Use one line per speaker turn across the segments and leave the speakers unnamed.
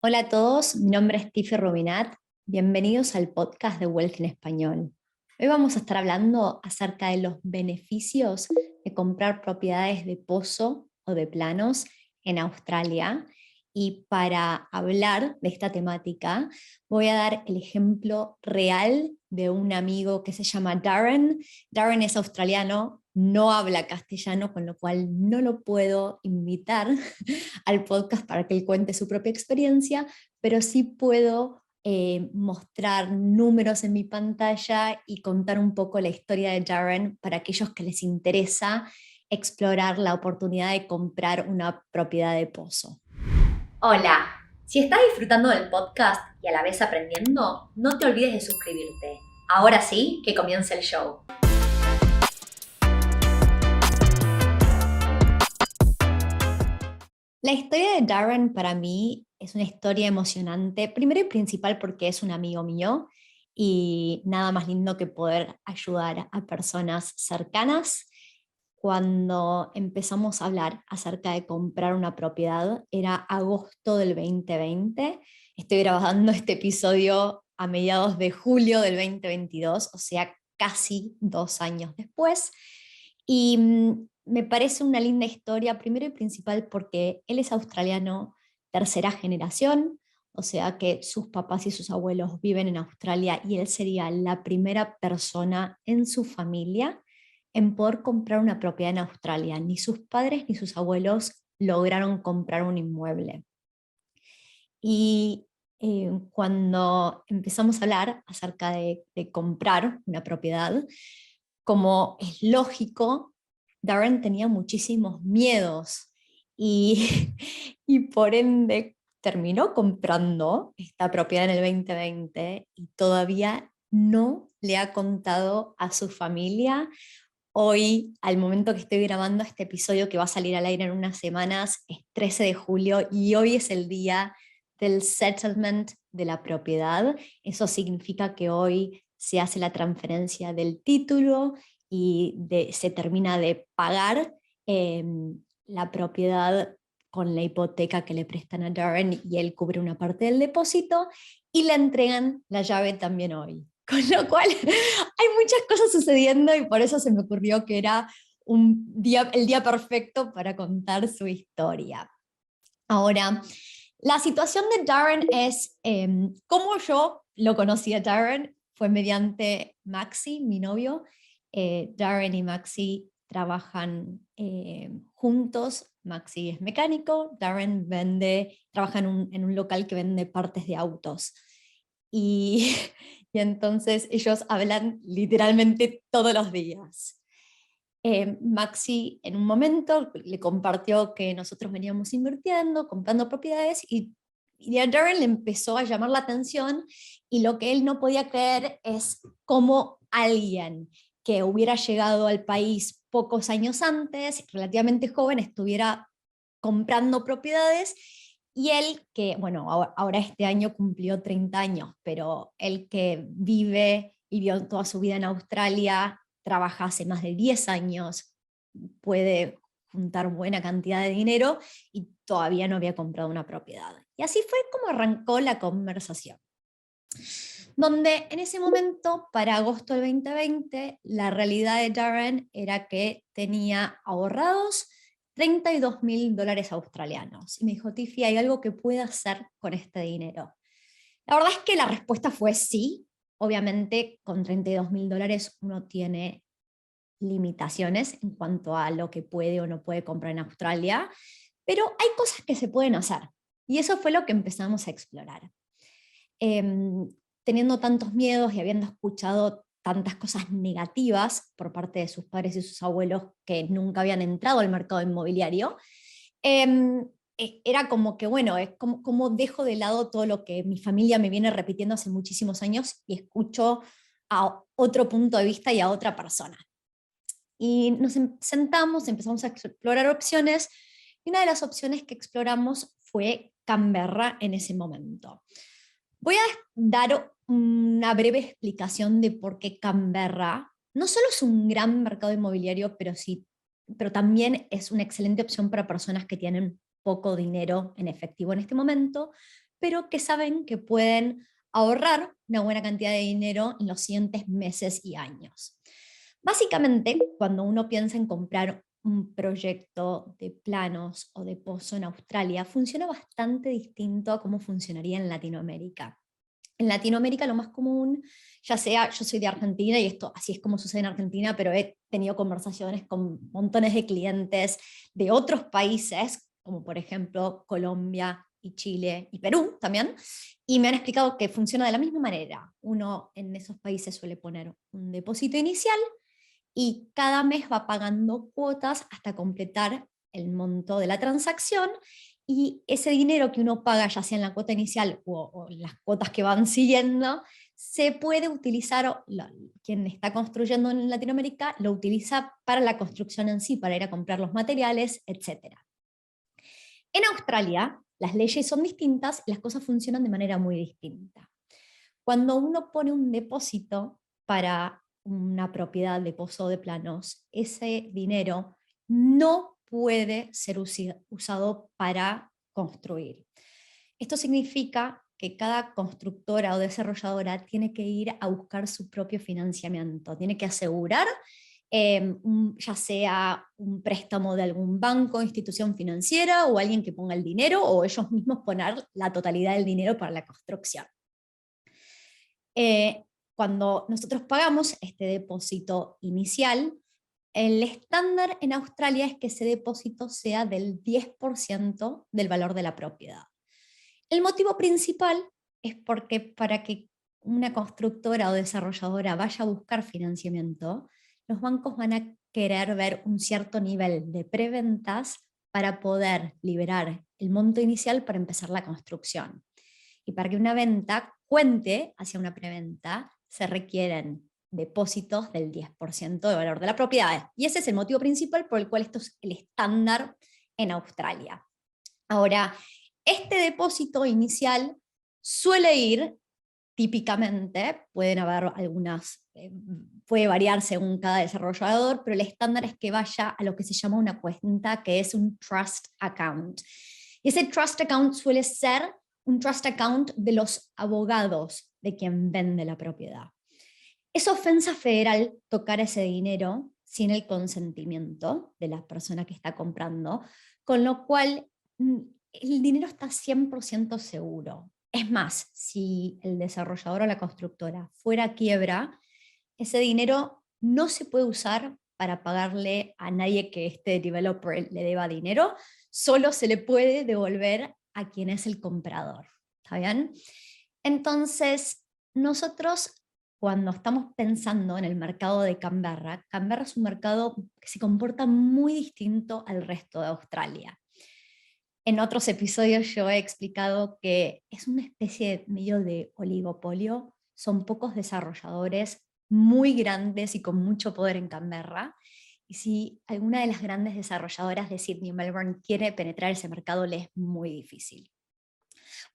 Hola a todos, mi nombre es Tiffy Rubinat. Bienvenidos al podcast de Wealth en Español. Hoy vamos a estar hablando acerca de los beneficios de comprar propiedades de pozo o de planos en Australia. Y para hablar de esta temática, voy a dar el ejemplo real de un amigo que se llama Darren. Darren es australiano, no habla castellano, con lo cual no lo puedo invitar al podcast para que él cuente su propia experiencia, pero sí puedo mostrar números en mi pantalla y contar un poco la historia de Darren para aquellos que les interesa explorar la oportunidad de comprar una propiedad de pozo. Hola, si estás disfrutando del podcast y a la vez aprendiendo, no te olvides de suscribirte. Ahora sí, que comience el show. La historia de Darren para mí es una historia emocionante, primero y principal porque es un amigo mío y nada más lindo que poder ayudar a personas cercanas. Cuando empezamos a hablar acerca de comprar una propiedad, era agosto del 2020. Estoy grabando este episodio a mediados de julio del 2022, o sea, casi 2 años después. Y me parece una linda historia, primero y principal porque él es australiano, tercera generación, o sea que sus papás y sus abuelos viven en Australia y él sería la primera persona en su familia en poder comprar una propiedad en Australia. Ni sus padres ni sus abuelos lograron comprar un inmueble. Y cuando empezamos a hablar acerca de comprar una propiedad, como es lógico, Darren tenía muchísimos miedos y, y por ende terminó comprando esta propiedad en el 2020 y todavía no le ha contado a su familia. Hoy, al momento que estoy grabando este episodio que va a salir al aire en unas semanas, es 13 de julio y hoy es el día del settlement de la propiedad. Eso significa que hoy se hace la transferencia del título y se termina de pagar eh, la propiedad con la hipoteca que le prestan a Darren y él cubre una parte del depósito y le entregan la llave también hoy. Con lo cual hay muchas cosas sucediendo y por eso se me ocurrió que era el día perfecto para contar su historia. Ahora, la situación de Darren es, cómo yo lo conocí a Darren, fue mediante Maxi, mi novio. Darren y Maxi trabajan juntos. Maxi es mecánico, Darren trabaja en un local que vende partes de autos. Y, y entonces ellos hablan literalmente todos los días. Maxi en un momento le compartió que nosotros veníamos invirtiendo, comprando propiedades y a Darren le empezó a llamar la atención y lo que él no podía creer es cómo alguien que hubiera llegado al país pocos años antes, relativamente joven, estuviera comprando propiedades y él que, bueno, ahora este año cumplió 30 años, pero él que vivió toda su vida en Australia, trabaja hace más de 10 años, puede juntar buena cantidad de dinero y todavía no había comprado una propiedad. Y así fue como arrancó la conversación, donde en ese momento, para agosto del 2020, la realidad de Darren era que tenía ahorrados $32.000 australianos. Y me dijo, Tiffy, ¿hay algo que pueda hacer con este dinero? La verdad es que la respuesta fue sí. Obviamente, con $32.000 uno tiene limitaciones en cuanto a lo que puede o no puede comprar en Australia, pero hay cosas que se pueden hacer. Y eso fue lo que empezamos a explorar. Teniendo tantos miedos y habiendo escuchado tantas cosas negativas por parte de sus padres y sus abuelos que nunca habían entrado al mercado inmobiliario, era como que, bueno, es como dejo de lado todo lo que mi familia me viene repitiendo hace muchísimos años y escucho a otro punto de vista y a otra persona. Y nos sentamos, empezamos a explorar opciones y una de las opciones que exploramos fue Canberra en ese momento. Voy a dar una breve explicación de por qué Canberra no solo es un gran mercado inmobiliario, pero también es una excelente opción para personas que tienen poco dinero en efectivo en este momento, pero que saben que pueden ahorrar una buena cantidad de dinero en los siguientes meses y años. Básicamente, cuando uno piensa en comprar un proyecto de planos o de pozo en Australia, funciona bastante distinto a cómo funcionaría en Latinoamérica. En Latinoamérica lo más común, ya sea, yo soy de Argentina y esto así es como sucede en Argentina, pero he tenido conversaciones con montones de clientes de otros países, como por ejemplo Colombia y Chile y Perú también, y me han explicado que funciona de la misma manera. Uno en esos países suele poner un depósito inicial y cada mes va pagando cuotas hasta completar el monto de la transacción, y ese dinero que uno paga, ya sea en la cuota inicial o las cuotas que van siguiendo, se puede utilizar, quien está construyendo en Latinoamérica lo utiliza para la construcción en sí, para ir a comprar los materiales, etc. En Australia, las leyes son distintas y las cosas funcionan de manera muy distinta. Cuando uno pone un depósito para una propiedad de pozo de planos, ese dinero no puede ser usado para construir. Esto significa que cada constructora o desarrolladora tiene que ir a buscar su propio financiamiento, tiene que asegurar ya sea un préstamo de algún banco, institución financiera o alguien que ponga el dinero, o ellos mismos poner la totalidad del dinero para la construcción. Cuando nosotros pagamos este depósito inicial, el estándar en Australia es que ese depósito sea del 10% del valor de la propiedad. El motivo principal es porque para que una constructora o desarrolladora vaya a buscar financiamiento, los bancos van a querer ver un cierto nivel de preventas para poder liberar el monto inicial para empezar la construcción. Y para que una venta cuente hacia una preventa, se requieren depósitos del 10% de valor de la propiedad. Y ese es el motivo principal por el cual esto es el estándar en Australia. Ahora, este depósito inicial suele ir, típicamente, pueden haber algunas, puede variar según cada desarrollador, pero el estándar es que vaya a lo que se llama una cuenta, que es un trust account. Y ese trust account suele ser un trust account de los abogados de quien vende la propiedad. Es ofensa federal tocar ese dinero sin el consentimiento de la persona que está comprando, con lo cual el dinero está 100% seguro. Es más, si el desarrollador o la constructora fuera a quiebra, ese dinero no se puede usar para pagarle a nadie que este developer le deba dinero, solo se le puede devolver a quien es el comprador. ¿Está bien? Entonces, nosotros cuando estamos pensando en el mercado de Canberra, Canberra es un mercado que se comporta muy distinto al resto de Australia. En otros episodios yo he explicado que es una especie medio de oligopolio, son pocos desarrolladores muy grandes y con mucho poder en Canberra, y si alguna de las grandes desarrolladoras de Sydney o Melbourne quiere penetrar ese mercado, le es muy difícil.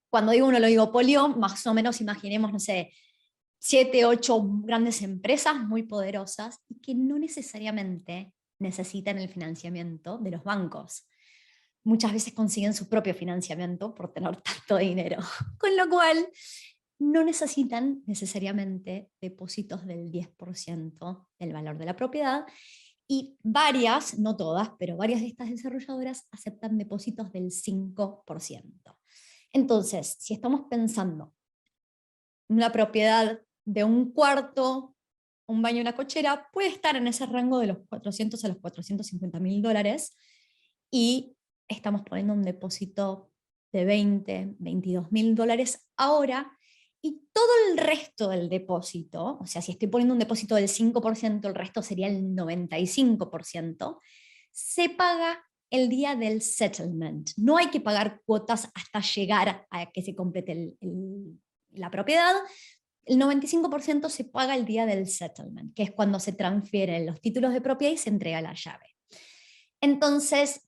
Cuando digo un oligopolio, más o menos imaginemos, no sé, 7, 8 grandes empresas muy poderosas y que no necesariamente necesitan el financiamiento de los bancos. Muchas veces consiguen su propio financiamiento por tener tanto dinero, con lo cual no necesitan necesariamente depósitos del 10% del valor de la propiedad, y varias, no todas, pero varias de estas desarrolladoras aceptan depósitos del 5%. Entonces, si estamos pensando en una propiedad de un cuarto, un baño y una cochera, puede estar en ese rango de los 400 a los $450,000, y estamos poniendo un depósito de $22,000 ahora, y todo el resto del depósito, o sea, si estoy poniendo un depósito del 5%, el resto sería el 95%, se paga el día del settlement. No hay que pagar cuotas hasta llegar a que se complete la propiedad. El 95% se paga el día del settlement, que es cuando se transfieren los títulos de propiedad y se entrega la llave. Entonces,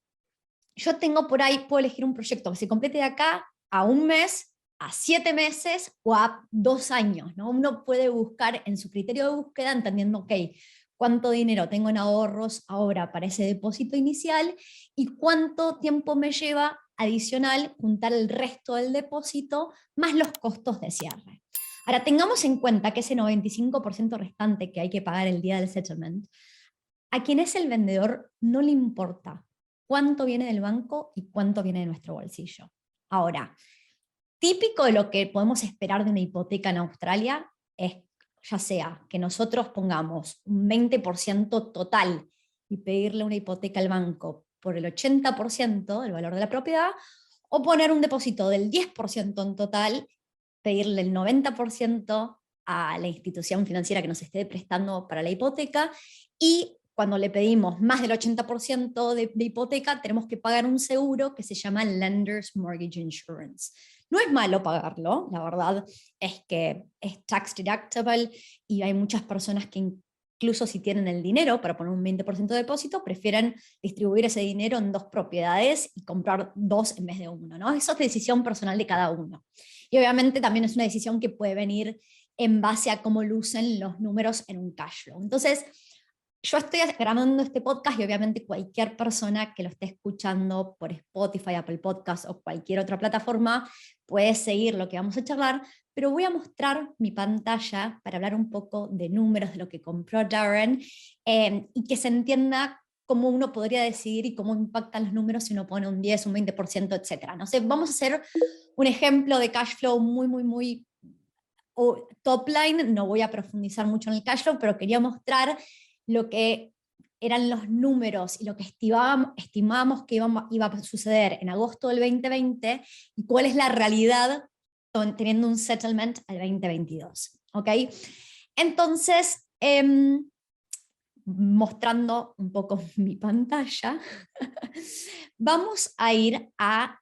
yo tengo por ahí, puedo elegir un proyecto que se complete de acá a un mes, a 7 meses o a 2 años, ¿no? Uno puede buscar en su criterio de búsqueda, entendiendo, ok, cuánto dinero tengo en ahorros ahora para ese depósito inicial y cuánto tiempo me lleva adicional juntar el resto del depósito más los costos de cierre. Ahora, tengamos en cuenta que ese 95% restante que hay que pagar el día del settlement, a quien es el vendedor no le importa cuánto viene del banco y cuánto viene de nuestro bolsillo. Ahora, típico de lo que podemos esperar de una hipoteca en Australia es, ya sea que nosotros pongamos un 20% total y pedirle una hipoteca al banco por el 80% del valor de la propiedad, o poner un depósito del 10% en total, pedirle el 90% a la institución financiera que nos esté prestando para la hipoteca, y cuando le pedimos más del 80% de hipoteca, tenemos que pagar un seguro que se llama Lender's Mortgage Insurance. No es malo pagarlo, la verdad es que es tax deductible y hay muchas personas que incluso si tienen el dinero para poner un 20% de depósito, prefieren distribuir ese dinero en 2 propiedades y comprar 2 en vez de 1, ¿no? Eso es decisión personal de cada uno. Y obviamente también es una decisión que puede venir en base a cómo lucen los números en un cash flow. Entonces, yo estoy grabando este podcast y obviamente cualquier persona que lo esté escuchando por Spotify, Apple Podcasts o cualquier otra plataforma puede seguir lo que vamos a charlar, pero voy a mostrar mi pantalla para hablar un poco de números, de lo que compró Darren, y que se entienda cómo uno podría decidir y cómo impactan los números si uno pone un 10, un 20%, etc. No sé, vamos a hacer un ejemplo de cash flow muy top line, no voy a profundizar mucho en el cash flow, pero quería mostrar lo que eran los números y lo que estimábamos que iba a suceder en agosto del 2020 y cuál es la realidad teniendo un settlement al 2022. ¿Ok? Entonces, mostrando un poco mi pantalla, vamos a ir a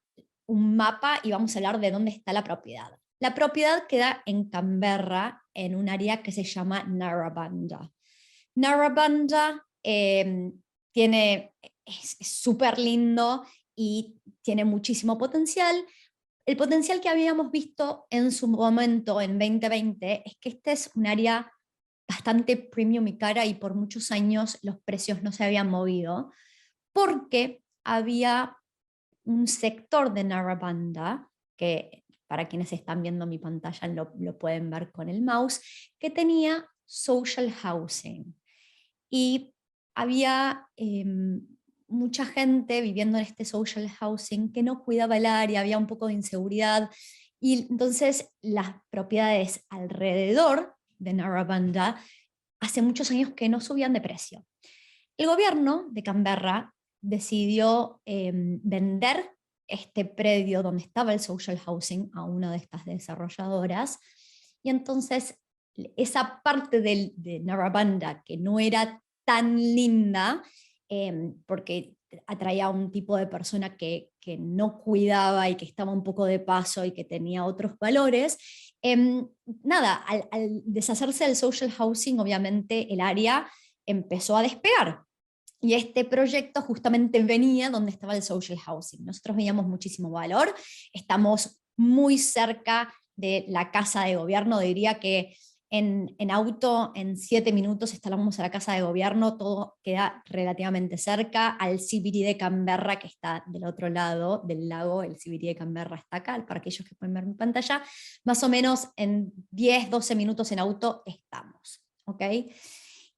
un mapa y vamos a hablar de dónde está la propiedad. La propiedad queda en Canberra, en un área que se llama Narrabanda. Narrabanda es súper lindo y tiene muchísimo potencial. El potencial que habíamos visto en su momento, en 2020, es que este es un área bastante premium y cara y por muchos años los precios no se habían movido porque había un sector de Narrabanda, que para quienes están viendo mi pantalla lo pueden ver con el mouse, que tenía social housing. Y había mucha gente viviendo en este social housing que no cuidaba el área, había un poco de inseguridad, y entonces las propiedades alrededor de Narrabanda hace muchos años que no subían de precio. El gobierno de Canberra decidió vender este predio donde estaba el social housing a una de estas desarrolladoras, y entonces esa parte de Narrabanda que no era tan linda, porque atraía a un tipo de persona que no cuidaba y que estaba un poco de paso y que tenía otros valores, nada, al deshacerse del social housing, obviamente el área empezó a despegar. Y este proyecto justamente venía donde estaba el social housing. Nosotros veíamos muchísimo valor, estamos muy cerca de la casa de gobierno, diría que en auto en 7 minutos instalamos a la casa de gobierno, todo queda relativamente cerca, al CBD de Canberra que está del otro lado del lago, el CBD de Canberra está acá, para aquellos que pueden ver mi pantalla, más o menos en 10, 12 minutos en auto estamos, ¿ok?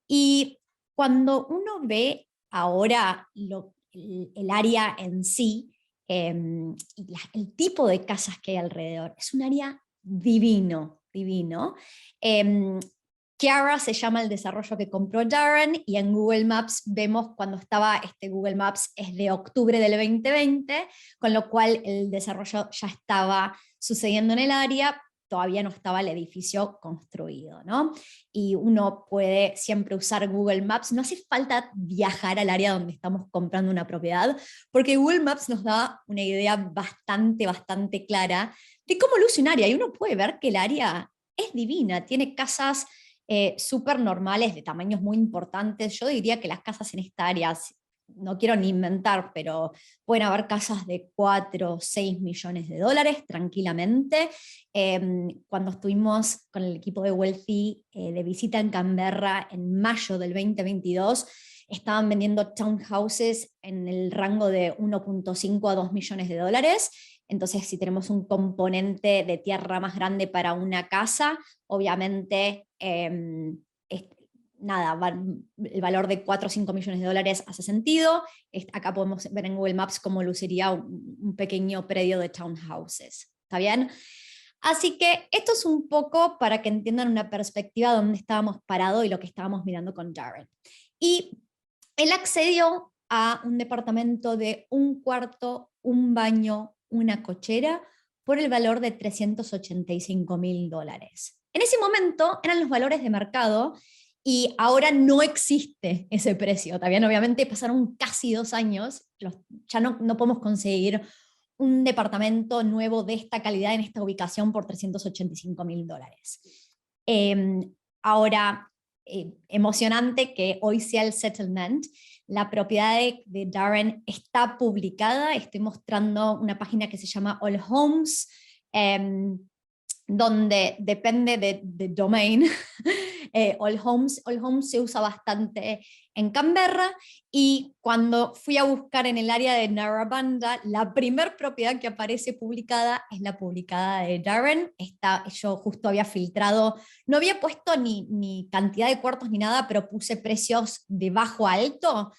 Y cuando uno ve ahora el área en sí, y el tipo de casas que hay alrededor, es un área divino, divino. Kiara se llama el desarrollo que compró Darren, y en Google Maps vemos cuando estaba, Google Maps es de octubre del 2020, con lo cual el desarrollo ya estaba sucediendo en el área, todavía no estaba el edificio construido, ¿no? Y uno puede siempre usar Google Maps, no hace falta viajar al área donde estamos comprando una propiedad, porque Google Maps nos da una idea bastante clara de cómo luce un área, y uno puede ver que el área es divina, tiene casas súper normales, de tamaños muy importantes. Yo diría que las casas en esta área, no quiero ni inventar, pero pueden haber casas de 4 o 6 millones de dólares tranquilamente. Cuando estuvimos con el equipo de Wealthy de visita en Canberra en mayo del 2022, estaban vendiendo townhouses en el rango de 1.5 a 2 millones de dólares. Entonces, si tenemos un componente de tierra más grande para una casa, obviamente, nada, el valor de 4 o 5 millones de dólares hace sentido. Acá podemos ver en Google Maps cómo luciría un pequeño predio de townhouses. ¿Está bien? Así que esto es un poco para que entiendan una perspectiva de dónde estábamos parados y lo que estábamos mirando con Darren. Y él accedió a un departamento de un cuarto, un baño, una cochera, por el valor de $385.000. En ese momento eran los valores de mercado y ahora no existe ese precio. También obviamente pasaron casi 2 años, ya no podemos conseguir un departamento nuevo de esta calidad en esta ubicación por $385.000. Ahora, emocionante que hoy sea el settlement. La propiedad de Darren está publicada. Estoy mostrando una página que se llama All Homes, donde depende de domain. All Homes se usa bastante en Canberra, y cuando fui a buscar en el área de Narrabanda, la primer propiedad que aparece publicada es la publicada de Darren. Yo justo había filtrado, no había puesto ni cantidad de cuartos ni nada, pero puse precios de bajo a alto,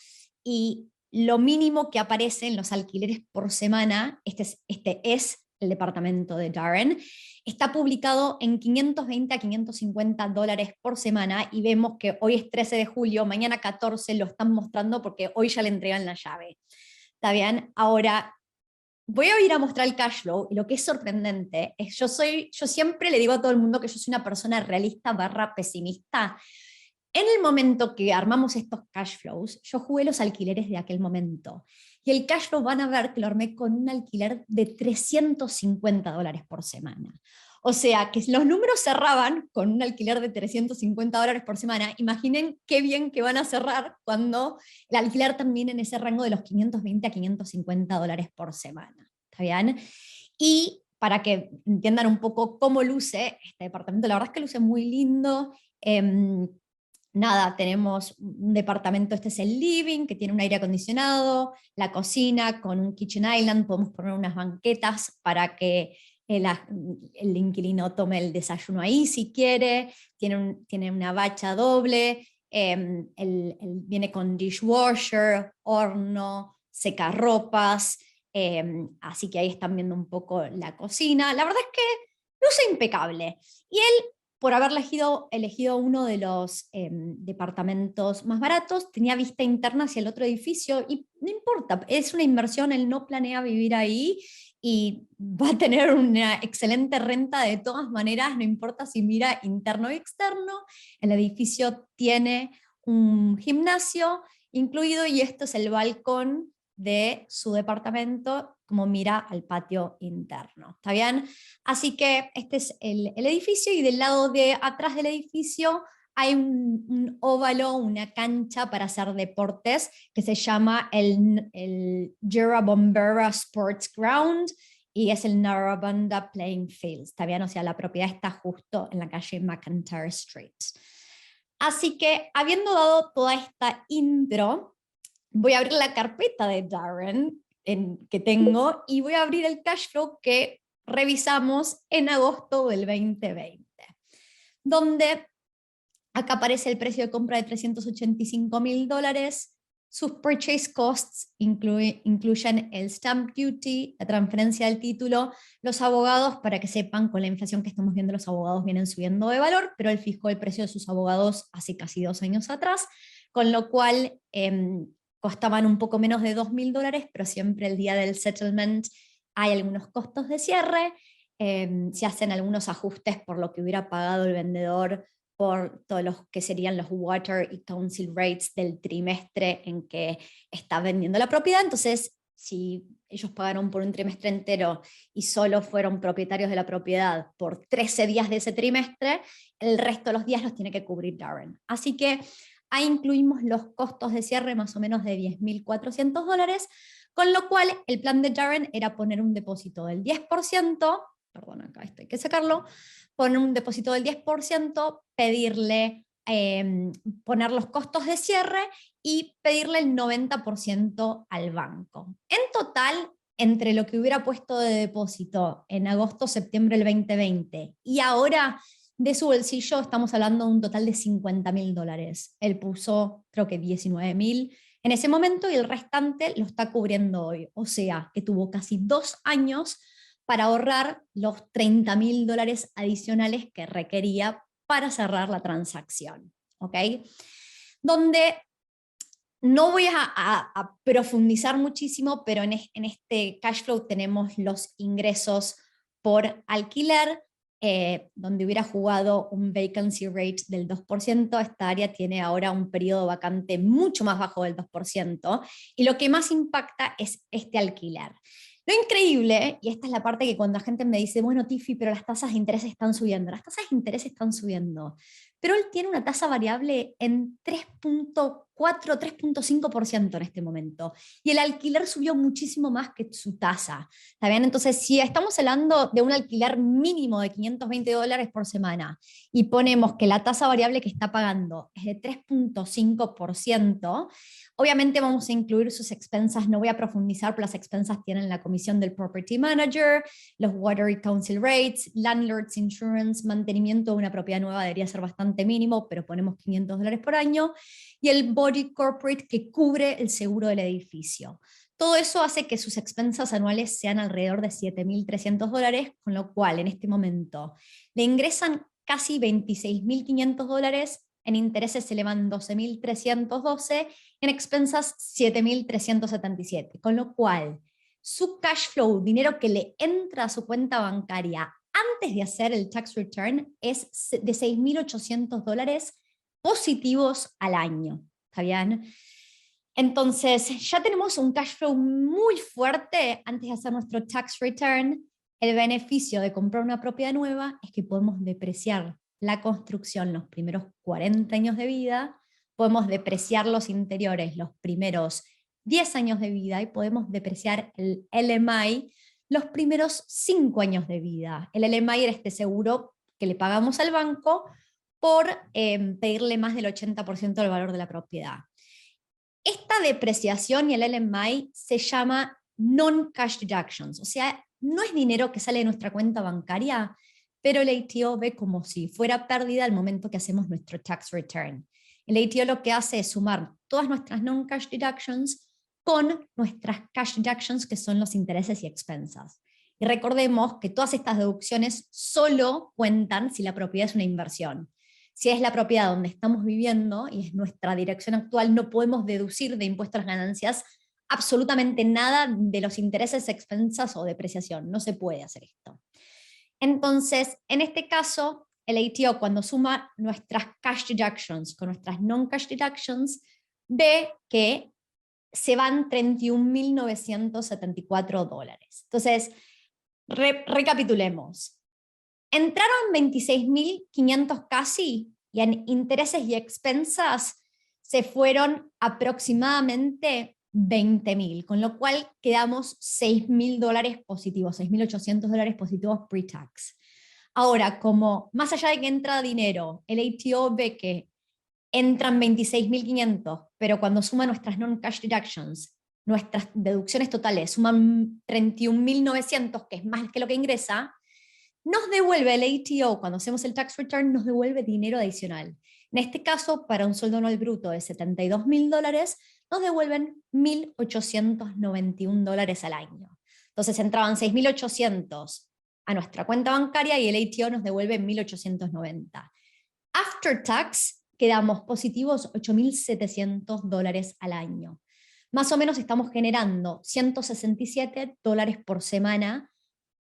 y lo mínimo que aparece en los alquileres por semana, este es el departamento de Darren, está publicado en $520 a $550 por semana, y vemos que hoy es 13 de julio, mañana 14 lo están mostrando porque hoy ya le entregan la llave. ¿Está bien? Ahora, voy a ir a mostrar el cash flow, y lo que es sorprendente es, yo siempre le digo a todo el mundo que yo soy una persona realista / pesimista. En el momento que armamos estos cash flows, yo jugué los alquileres de aquel momento. Y el cash flow van a ver que lo armé con un alquiler de $350 por semana. O sea, que los números cerraban con un alquiler de $350 por semana. Imaginen qué bien que van a cerrar cuando el alquiler termine en ese rango de los $520 a $550 por semana. ¿Está bien? Y para que entiendan un poco cómo luce este departamento, la verdad es que luce muy lindo. Nada, tenemos un departamento, este es el living, que tiene un aire acondicionado, la cocina con un kitchen island, podemos poner unas banquetas para que el inquilino tome el desayuno ahí si quiere, tiene una bacha doble, viene con dishwasher, horno, secarropas, así que ahí están viendo un poco la cocina. La verdad es que luce impecable. Y él, por haber elegido uno de los departamentos más baratos, tenía vista interna hacia el otro edificio, y no importa, es una inversión, él no planea vivir ahí y va a tener una excelente renta de todas maneras, no importa si mira interno o externo. El edificio tiene un gimnasio incluido, y esto es el balcón de su departamento, como mira al patio interno. ¿Está bien? Así que este es el edificio, y del lado de atrás del edificio hay un óvalo, una cancha para hacer deportes que se llama el Jerrabomberra Sports Ground, y es el Narrabanda Playing Field. ¿Está bien? O sea, la propiedad está justo en la calle McIntyre Street. Así que, habiendo dado toda esta intro, voy a abrir la carpeta de Darren que tengo, y voy a abrir el cash flow que revisamos en agosto del 2020, donde acá aparece el precio de compra de $385.000. Sus purchase costs incluyen el stamp duty, la transferencia del título, los abogados, para que sepan, con la inflación que estamos viendo, los abogados vienen subiendo de valor, pero él fijó el precio de sus abogados hace casi 2 años atrás, con lo cual costaban un poco menos de $2.000, pero siempre el día del settlement hay algunos costos de cierre, se hacen algunos ajustes por lo que hubiera pagado el vendedor por todos los que serían los water y council rates del trimestre en que está vendiendo la propiedad. Entonces, si ellos pagaron por un trimestre entero y solo fueron propietarios de la propiedad por 13 días de ese trimestre, el resto de los días los tiene que cubrir Darren. Así que ahí incluimos los costos de cierre más o menos de $10.400, con lo cual el plan de Darren era poner un depósito del 10%, perdón, acá esto hay que sacarlo, poner un depósito del 10%, pedirle, poner los costos de cierre, y pedirle el 90% al banco. En total, entre lo que hubiera puesto de depósito en agosto, septiembre del 2020 y ahora de su bolsillo, estamos hablando de un total de $50.000. Él puso, creo que 19.000 en ese momento y el restante lo está cubriendo hoy. O sea, que tuvo casi 2 años para ahorrar los $30.000 adicionales que requería para cerrar la transacción. ¿Ok? Donde no voy a profundizar muchísimo, pero en este cash flow tenemos los ingresos por alquiler, donde hubiera jugado un vacancy rate del 2%, esta área tiene ahora un periodo vacante mucho más bajo del 2%, y lo que más impacta es este alquiler. Lo increíble, y esta es la parte que cuando la gente me dice, bueno, Tiffy, pero las tasas de interés están subiendo, las tasas de interés están subiendo, pero él tiene una tasa variable en 3.4, 3.5% en este momento. Y el alquiler subió muchísimo más que su tasa. ¿Está bien? Entonces, si estamos hablando de un alquiler mínimo de $520 por semana y ponemos que la tasa variable que está pagando es de 3.5%, obviamente vamos a incluir sus expensas, no voy a profundizar, pero las expensas tienen la comisión del property manager, los water y council rates, landlord's insurance, mantenimiento de una propiedad nueva debería ser bastante mínimo, pero ponemos $500 por año, y el body corporate que cubre el seguro del edificio. Todo eso hace que sus expensas anuales sean alrededor de $7.300, con lo cual en este momento le ingresan casi $26.500, en intereses se le van 12.312, en expensas 7.377, con lo cual su cash flow, dinero que le entra a su cuenta bancaria antes de hacer el tax return, es de $6.800 positivos al año. ¿Está bien? Entonces, ya tenemos un cash flow muy fuerte antes de hacer nuestro tax return. El beneficio de comprar una propiedad nueva es que podemos depreciar la construcción los primeros 40 años de vida, podemos depreciar los interiores los primeros 10 años de vida y podemos depreciar el LMI los primeros 5 años de vida. El LMI era este seguro que le pagamos al banco por pedirle más del 80% del valor de la propiedad. Esta depreciación y el LMI se llama non-cash deductions, o sea, no es dinero que sale de nuestra cuenta bancaria, pero el ATO ve como si fuera pérdida al momento que hacemos nuestro tax return. El ATO lo que hace es sumar todas nuestras non-cash deductions con nuestras cash deductions, que son los intereses y expensas. Y recordemos que todas estas deducciones solo cuentan si la propiedad es una inversión. Si es la propiedad donde estamos viviendo y es nuestra dirección actual, no podemos deducir de impuestos a las ganancias absolutamente nada de los intereses, expensas o depreciación. No se puede hacer esto. Entonces, en este caso, el ATO cuando suma nuestras cash deductions con nuestras non-cash deductions, ve que se van $31.974. Entonces, recapitulemos. Entraron 26.500 casi, y en intereses y expensas se fueron aproximadamente 20.000, con lo cual quedamos $6.000 positivos, $6.800 positivos pre-tax. Ahora, como más allá de que entra dinero, el ATO ve que entran 26.500, pero cuando suma nuestras non-cash deductions, nuestras deducciones totales suman 31.900, que es más que lo que ingresa, nos devuelve el ATO, cuando hacemos el tax return, nos devuelve dinero adicional. En este caso, para un sueldo anual bruto de $72.000, nos devuelven $1.891 al año. Entonces entraban 6.800 a nuestra cuenta bancaria y el ATO nos devuelve 1.890. After tax, quedamos positivos $8.700 al año. Más o menos estamos generando $167 por semana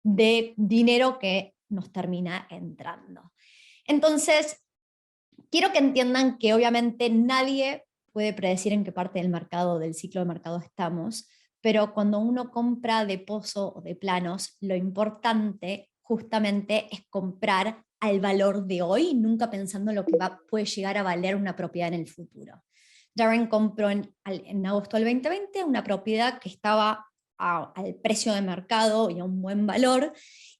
de dinero que nos termina entrando. Entonces, quiero que entiendan que obviamente nadie puede predecir en qué parte del mercado, del ciclo de mercado estamos, pero cuando uno compra de pozo o de planos, lo importante justamente es comprar al valor de hoy, nunca pensando en lo que puede llegar a valer una propiedad en el futuro. Darren compró en agosto del 2020 una propiedad que estaba al precio de mercado y a un buen valor,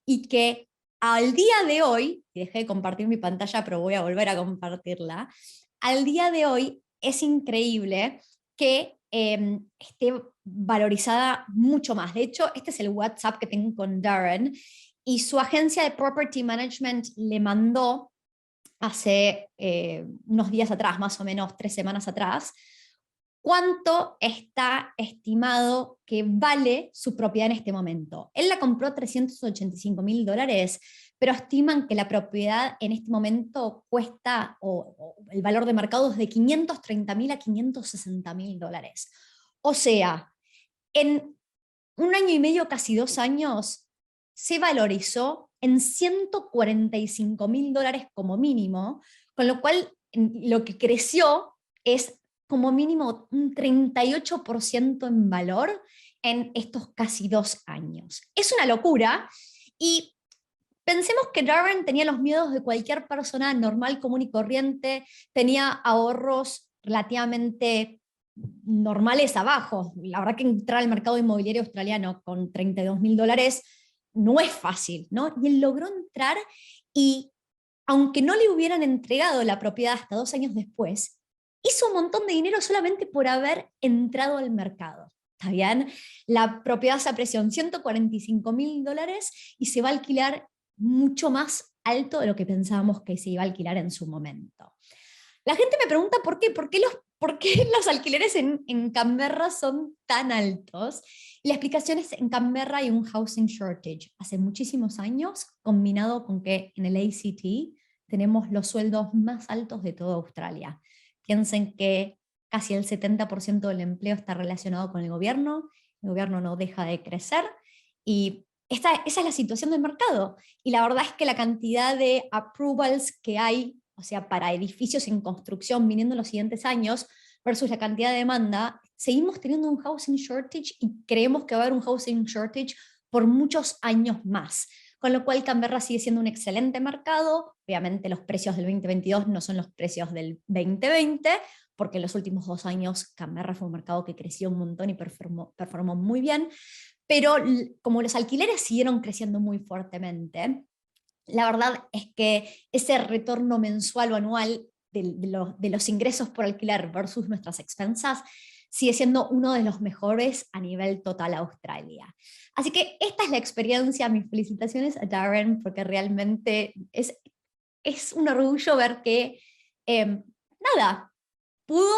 y que al día de hoy, y dejé de compartir mi pantalla, pero voy a volver a compartirla, al día de hoy es increíble que esté valorizada mucho más. De hecho, este es el WhatsApp que tengo con Darren, y su agencia de Property Management le mandó hace unos días atrás, más o menos 3 semanas atrás, cuánto está estimado que vale su propiedad en este momento. Él la compró $385.000, pero estiman que la propiedad en este momento cuesta, o el valor de mercado es de $530.000 a $560.000. O sea, en un año y medio, casi 2 años, se valorizó en $145.000 como mínimo, con lo cual lo que creció es como mínimo un 38% en valor en estos casi 2 años. Es una locura, y pensemos que Darren tenía los miedos de cualquier persona normal, común y corriente, tenía ahorros relativamente normales abajo. La verdad que entrar al mercado inmobiliario australiano con $32.000 no es fácil, ¿no? Y él logró entrar, y aunque no le hubieran entregado la propiedad hasta 2 años después, hizo un montón de dinero solamente por haber entrado al mercado. ¿Está bien? La propiedad se apreció en $145.000 y se va a alquilar mucho más alto de lo que pensábamos que se iba a alquilar en su momento. La gente me pregunta por qué, por qué los alquileres en Canberra son tan altos. Y la explicación es: en Canberra hay un housing shortage hace muchísimos años, combinado con que en el ACT tenemos los sueldos más altos de toda Australia. Piensen que casi el 70% del empleo está relacionado con el gobierno no deja de crecer, y esa es la situación del mercado. Y la verdad es que la cantidad de approvals que hay, o sea, para edificios en construcción viniendo en los siguientes años, versus la cantidad de demanda, seguimos teniendo un housing shortage, y creemos que va a haber un housing shortage por muchos años más. Con lo cual Canberra sigue siendo un excelente mercado. Obviamente los precios del 2022 no son los precios del 2020, porque en los últimos 2 años Canberra fue un mercado que creció un montón y performó muy bien, pero como los alquileres siguieron creciendo muy fuertemente, la verdad es que ese retorno mensual o anual de los ingresos por alquiler versus nuestras expensas sigue siendo uno de los mejores a nivel total Australia. Así que esta es la experiencia. Mis felicitaciones a Darren, porque realmente es un orgullo ver que, nada, pudo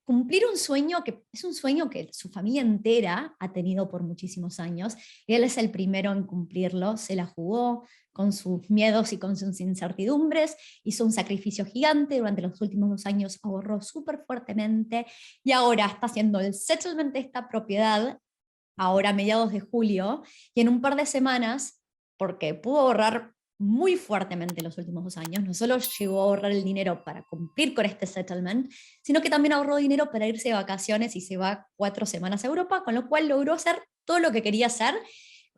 cumplir un sueño que es un sueño que su familia entera ha tenido por muchísimos años, y él es el primero en cumplirlo. Se la jugó con sus miedos y con sus incertidumbres, hizo un sacrificio gigante durante los últimos 2 años, ahorró súper fuertemente, y ahora está haciendo el settlement de esta propiedad, ahora a mediados de julio, y en un par de semanas, porque pudo ahorrar muy fuertemente en los últimos 2 años, no solo llegó a ahorrar el dinero para cumplir con este settlement, sino que también ahorró dinero para irse de vacaciones, y se va 4 semanas a Europa, con lo cual logró hacer todo lo que quería hacer,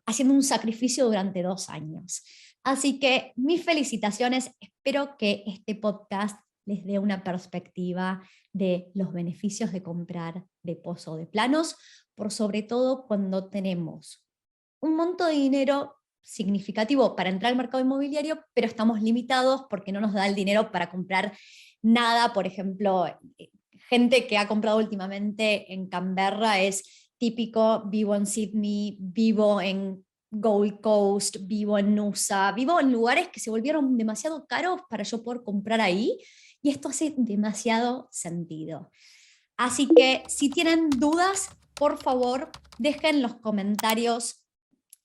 haciendo un sacrificio durante 2 años. Así que mis felicitaciones, espero que este podcast les dé una perspectiva de los beneficios de comprar de pozo de planos, por sobre todo cuando tenemos un monto de dinero significativo para entrar al mercado inmobiliario, pero estamos limitados porque no nos da el dinero para comprar nada. Por ejemplo, gente que ha comprado últimamente en Canberra es típico: vivo en Sydney, vivo en Gold Coast, vivo en Nusa, vivo en lugares que se volvieron demasiado caros para yo poder comprar ahí, y esto hace demasiado sentido. Así que si tienen dudas, por favor, dejen los comentarios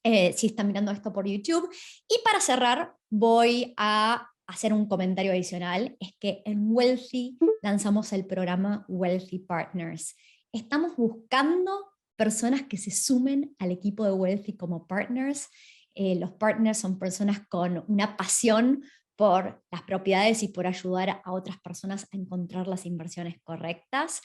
si están mirando esto por YouTube. Y para cerrar, voy a hacer un comentario adicional: es que en Wealthy lanzamos el programa Wealthy Partners. Estamos buscando personas que se sumen al equipo de Wealthy como partners. Los partners son personas con una pasión por las propiedades y por ayudar a otras personas a encontrar las inversiones correctas.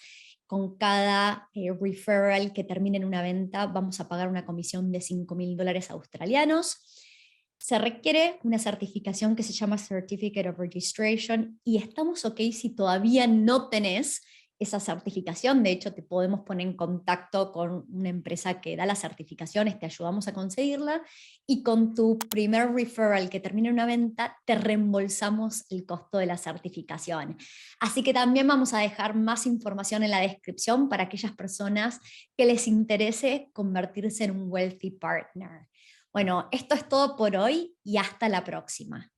Con cada referral que termine en una venta, vamos a pagar una comisión de $5.000 australianos. Se requiere una certificación que se llama Certificate of Registration, y estamos ok si todavía no tenés esa certificación. De hecho, te podemos poner en contacto con una empresa que da las certificaciones, te ayudamos a conseguirla, y con tu primer referral que termine una venta, te reembolsamos el costo de la certificación. Así que también vamos a dejar más información en la descripción para aquellas personas que les interese convertirse en un Wealthy Partner. Bueno, esto es todo por hoy y hasta la próxima.